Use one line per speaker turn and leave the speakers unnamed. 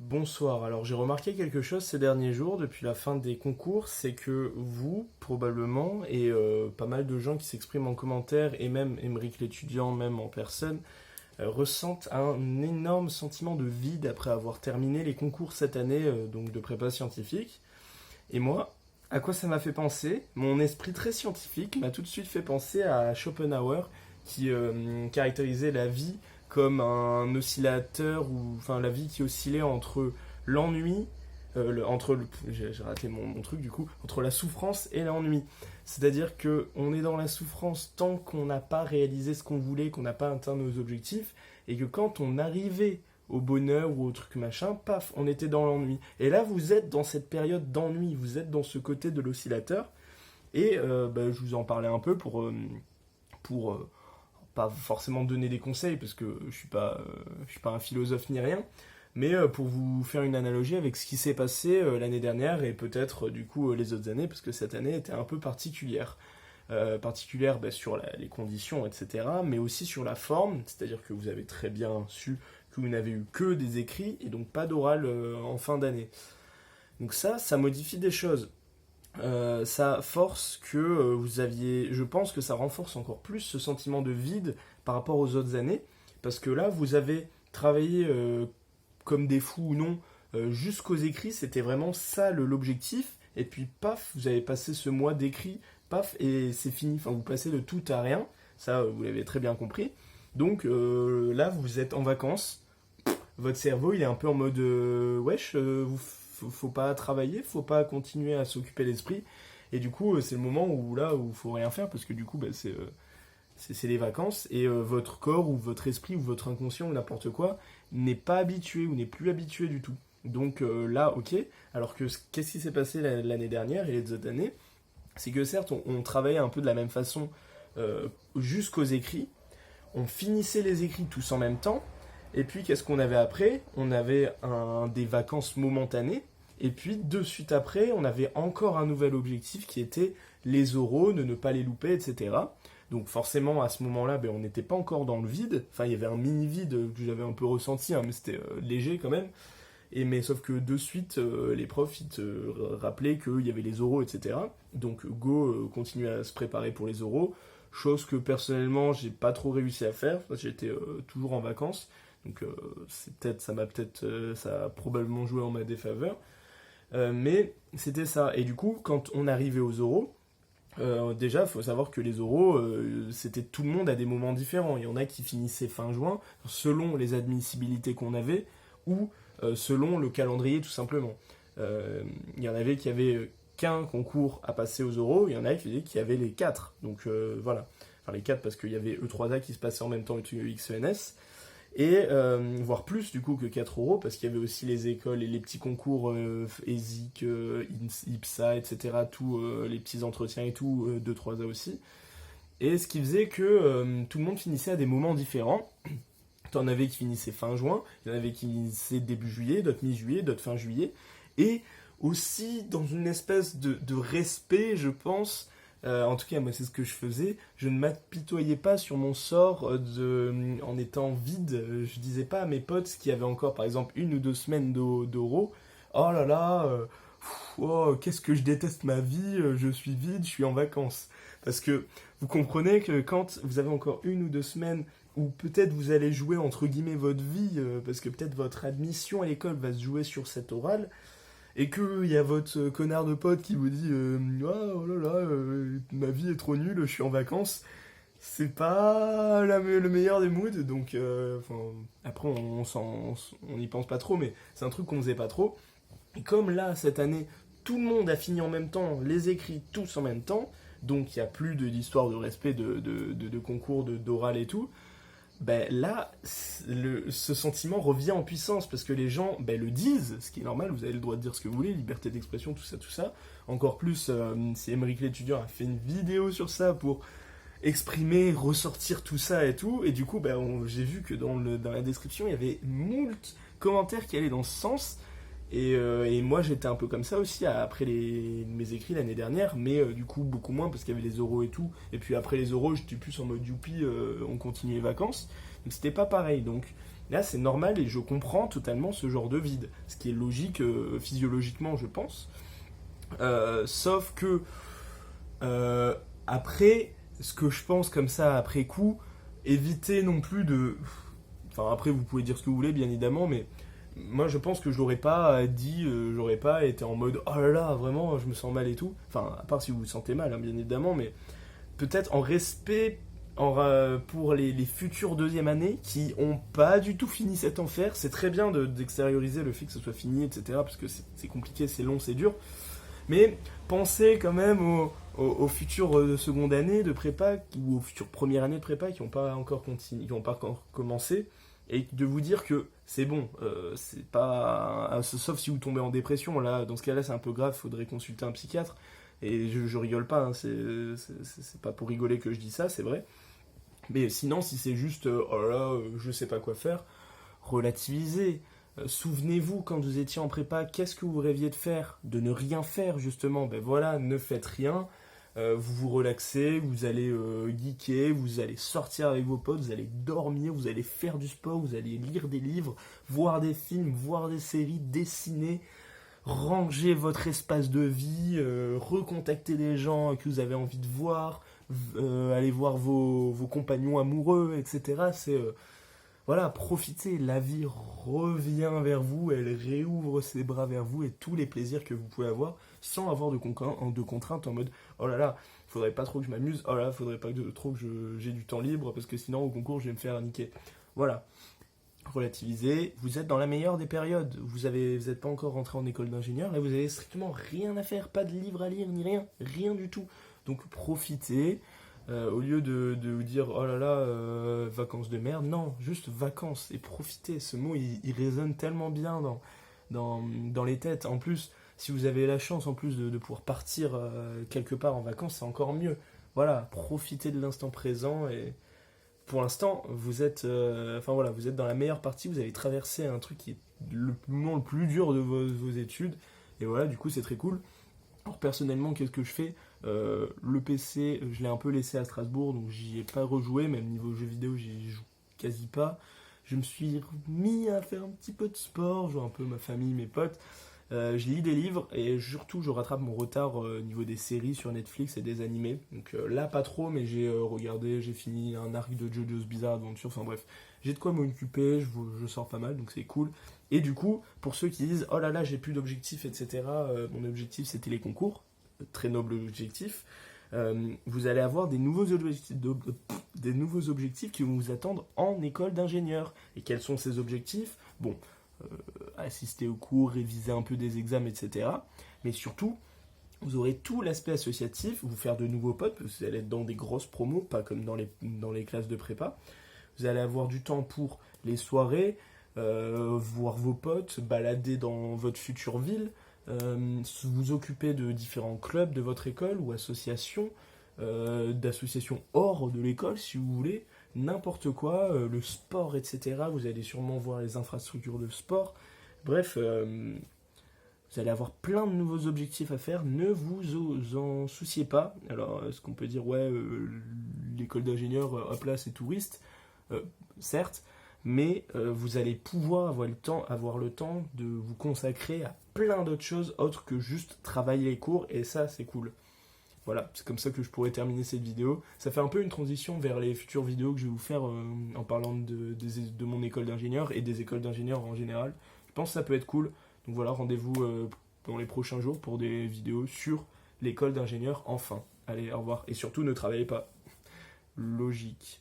Bonsoir. Alors j'ai remarqué quelque chose ces derniers jours depuis la fin des concours, c'est que vous, probablement, et pas mal de gens qui s'expriment en commentaire, et même Émeric l'étudiant, même en personne, ressentent un énorme sentiment de vide après avoir terminé les concours cette année, donc de prépa scientifique. Et moi, à quoi ça m'a fait penser? Mon esprit très scientifique m'a tout de suite fait penser à Schopenhauer, qui caractérisait la vie comme un oscillateur, ou enfin la vie qui oscillait entre l'ennui, j'ai raté mon truc du coup, entre la souffrance et l'ennui. C'est-à-dire que on est dans la souffrance tant qu'on n'a pas réalisé ce qu'on voulait, qu'on n'a pas atteint nos objectifs, et que quand on arrivait au bonheur ou au truc machin, paf, on était dans l'ennui. Et là, vous êtes dans cette période d'ennui, vous êtes dans ce côté de l'oscillateur, et je vous en parlais un peu pour pas forcément donner des conseils parce que je suis pas un philosophe ni rien, mais pour vous faire une analogie avec ce qui s'est passé l'année dernière et peut-être du coup les autres années, parce que cette année était un peu particulière. Particulière sur les conditions, etc., mais aussi sur la forme, c'est-à-dire que vous avez très bien su que vous n'avez eu que des écrits et donc pas d'oral en fin d'année. Donc ça modifie des choses. Ça force que vous aviez. Je pense que ça renforce encore plus ce sentiment de vide par rapport aux autres années, parce que là, vous avez travaillé comme des fous ou non jusqu'aux écrits, c'était vraiment ça l'objectif, et puis paf, vous avez passé ce mois d'écrits, paf, et c'est fini. Enfin, vous passez de tout à rien, ça vous l'avez très bien compris. Donc là, vous êtes en vacances, votre cerveau il est un peu en mode wesh, faut pas travailler, faut pas continuer à s'occuper l'esprit. Et du coup, c'est le moment où là où faut rien faire parce que du coup, c'est les vacances et votre corps ou votre esprit ou votre inconscient ou n'importe quoi n'est pas habitué ou n'est plus habitué du tout. Donc là, ok. Alors que qu'est-ce qui s'est passé l'année dernière et les autres années? C'est que certes, on travaillait un peu de la même façon jusqu'aux écrits. On finissait les écrits tous en même temps. Et puis, qu'est-ce qu'on avait après? On avait des vacances momentanées. Et puis, de suite après, on avait encore un nouvel objectif qui était les oraux, de ne pas les louper, etc. Donc forcément, à ce moment-là, on n'était pas encore dans le vide. Enfin, il y avait un mini-vide que j'avais un peu ressenti, hein, mais c'était léger quand même. Mais sauf que de suite, les profs, ils te rappelaient qu'il y avait les oraux, etc. Donc go, continuer à se préparer pour les oraux. Chose que personnellement, j'ai pas trop réussi à faire, parce que j'étais toujours en vacances. Donc ça a probablement joué en ma défaveur. Mais c'était ça. Et du coup, quand on arrivait aux oraux, déjà, il faut savoir que les oraux, c'était tout le monde à des moments différents. Il y en a qui finissaient fin juin, selon les admissibilités qu'on avait, ou selon le calendrier tout simplement. Il y en avait qui avaient qu'un concours à passer aux oraux, il y en a qui avaient les quatre. Donc voilà. Enfin les quatre parce qu'il y avait E3A qui se passait en même temps que XENS. Et voire plus du coup que 4 euros parce qu'il y avait aussi les écoles et les petits concours ESIC, IPSA, etc. Tous les petits entretiens et tout, 2-3A aussi. Et ce qui faisait que tout le monde finissait à des moments différents. T'en avais qui finissaient fin juin, il y en avait qui finissaient début juillet, d'autres mi-juillet, d'autres fin juillet. Et aussi dans une espèce de respect, je pense. En tout cas, moi, c'est ce que je faisais. Je ne m'apitoyais pas sur mon sort en étant vide. Je disais pas à mes potes qui avaient encore, par exemple, 1 ou 2 semaines d'oraux. Oh là là, qu'est-ce que je déteste ma vie. Je suis vide, je suis en vacances. Parce que vous comprenez que quand vous avez encore 1 ou 2 semaines où peut-être vous allez jouer entre guillemets votre vie, parce que peut-être votre admission à l'école va se jouer sur cet oral. Et qu'il y a votre connard de pote qui vous dit oh là là, ma vie est trop nulle, je suis en vacances. C'est pas le meilleur des moods, donc après on n'y pense pas trop, mais c'est un truc qu'on faisait pas trop. Et comme là, cette année, tout le monde a fini en même temps, les écrits tous en même temps, donc il n'y a plus d'histoire de respect de concours, d'oral et tout. Là, ce sentiment revient en puissance parce que les gens le disent, ce qui est normal, vous avez le droit de dire ce que vous voulez, liberté d'expression, tout ça. Encore plus, si Émeric l'étudiant a fait une vidéo sur ça pour exprimer, ressortir tout ça et tout, et du coup, j'ai vu que dans la description, il y avait moult commentaires qui allaient dans ce sens, et moi j'étais un peu comme ça aussi après mes écrits l'année dernière, mais du coup beaucoup moins parce qu'il y avait les oraux et tout. Et puis après les oraux, j'étais plus en mode youpi, on continue les vacances. Donc c'était pas pareil. Donc Là, c'est normal et je comprends totalement ce genre de vide, ce qui est logique physiologiquement, je pense. Sauf que après, ce que je pense comme ça après coup, évitez non plus de. Enfin, après, vous pouvez dire ce que vous voulez, bien évidemment, mais moi, je pense que je l'aurais pas dit, j'aurais pas été en mode oh là là, vraiment, je me sens mal et tout. Enfin, à part si vous vous sentez mal, hein, bien évidemment, mais peut-être en respect pour les futures deuxième années qui ont pas du tout fini cet enfer. C'est très bien d'extérioriser le fait que ce soit fini, etc. Parce que c'est compliqué, c'est long, c'est dur. Mais pensez quand même aux futures seconde année de prépa ou aux futures premières années de prépa qui n'ont pas encore continué, qui n'ont pas encore commencé, et de vous dire que c'est bon, c'est pas, sauf si vous tombez en dépression. Là, dans ce cas-là, c'est un peu grave, il faudrait consulter un psychiatre. Et je rigole pas, hein, c'est pas pour rigoler que je dis ça, c'est vrai. Mais sinon, si c'est juste oh là là, je sais pas quoi faire, relativisez. Souvenez-vous, quand vous étiez en prépa, qu'est-ce que vous rêviez de faire? De ne rien faire, justement. Ben voilà, ne faites rien. Vous vous relaxez, vous allez geeker, vous allez sortir avec vos potes, vous allez dormir, vous allez faire du sport, vous allez lire des livres, voir des films, voir des séries, dessiner, ranger votre espace de vie, recontacter des gens que vous avez envie de voir, aller voir vos compagnons amoureux, etc. Voilà, profitez, la vie revient vers vous, elle réouvre ses bras vers vous et tous les plaisirs que vous pouvez avoir sans avoir de contraintes en mode oh là là, faudrait pas trop que je m'amuse, oh là là, faudrait pas trop que j'ai du temps libre parce que sinon au concours je vais me faire niquer. Voilà, relativisez, vous êtes dans la meilleure des périodes, vous êtes pas encore rentré en école d'ingénieur, là vous avez strictement rien à faire, pas de livre à lire ni rien, rien du tout. Donc profitez. Au lieu de vous dire oh là là, vacances de merde, non, juste vacances et profitez. Ce mot il résonne tellement bien dans les têtes. En plus, si vous avez la chance en plus de pouvoir partir quelque part en vacances, c'est encore mieux. Voilà, profitez de l'instant présent et pour l'instant, vous êtes, enfin voilà, vous êtes dans la meilleure partie. Vous avez traversé un truc qui est le moment le plus dur de vos études et voilà, du coup, c'est très cool. Alors personnellement, qu'est-ce que je fais? Le PC, je l'ai un peu laissé à Strasbourg, donc j'y ai pas rejoué, même niveau jeux vidéo, j'y joue quasi pas. Je me suis mis à faire un petit peu de sport, je vois un peu ma famille, mes potes. Je lis des livres et surtout je rattrape mon retard au niveau des séries sur Netflix et des animés. Donc là pas trop, mais j'ai regardé, j'ai fini un arc de JoJo's Bizarre Adventure, enfin bref, j'ai de quoi m'occuper, je sors pas mal, donc c'est cool. Et du coup, pour ceux qui disent oh là là j'ai plus d'objectifs, etc., mon objectif c'était les concours, très noble objectif, vous allez avoir des nouveaux objectifs qui vont vous attendre en école d'ingénieur. Et quels sont ces objectifs? Bon, assister aux cours, réviser un peu des examens, etc. Mais surtout, vous aurez tout l'aspect associatif, vous faire de nouveaux potes, parce que vous allez être dans des grosses promos, pas comme dans les classes de prépa. Vous allez avoir du temps pour les soirées, voir vos potes, balader dans votre future ville, vous occuper de différents clubs de votre école ou associations, d'associations hors de l'école si vous voulez, n'importe quoi, le sport, etc. Vous allez sûrement voir les infrastructures de sport. Bref, vous allez avoir plein de nouveaux objectifs à faire, ne vous en souciez pas. Alors, est-ce qu'on peut dire, ouais, l'école d'ingénieur, hop là, c'est touriste, certes, mais vous allez pouvoir avoir le temps de vous consacrer à plein d'autres choses autres que juste travailler les cours, et ça, c'est cool. Voilà, c'est comme ça que je pourrais terminer cette vidéo. Ça fait un peu une transition vers les futures vidéos que je vais vous faire en parlant de mon école d'ingénieur et des écoles d'ingénieurs en général. Je pense que ça peut être cool. Donc voilà, rendez-vous dans les prochains jours pour des vidéos sur l'école d'ingénieur enfin. Allez, au revoir. Et surtout, ne travaillez pas. Logique.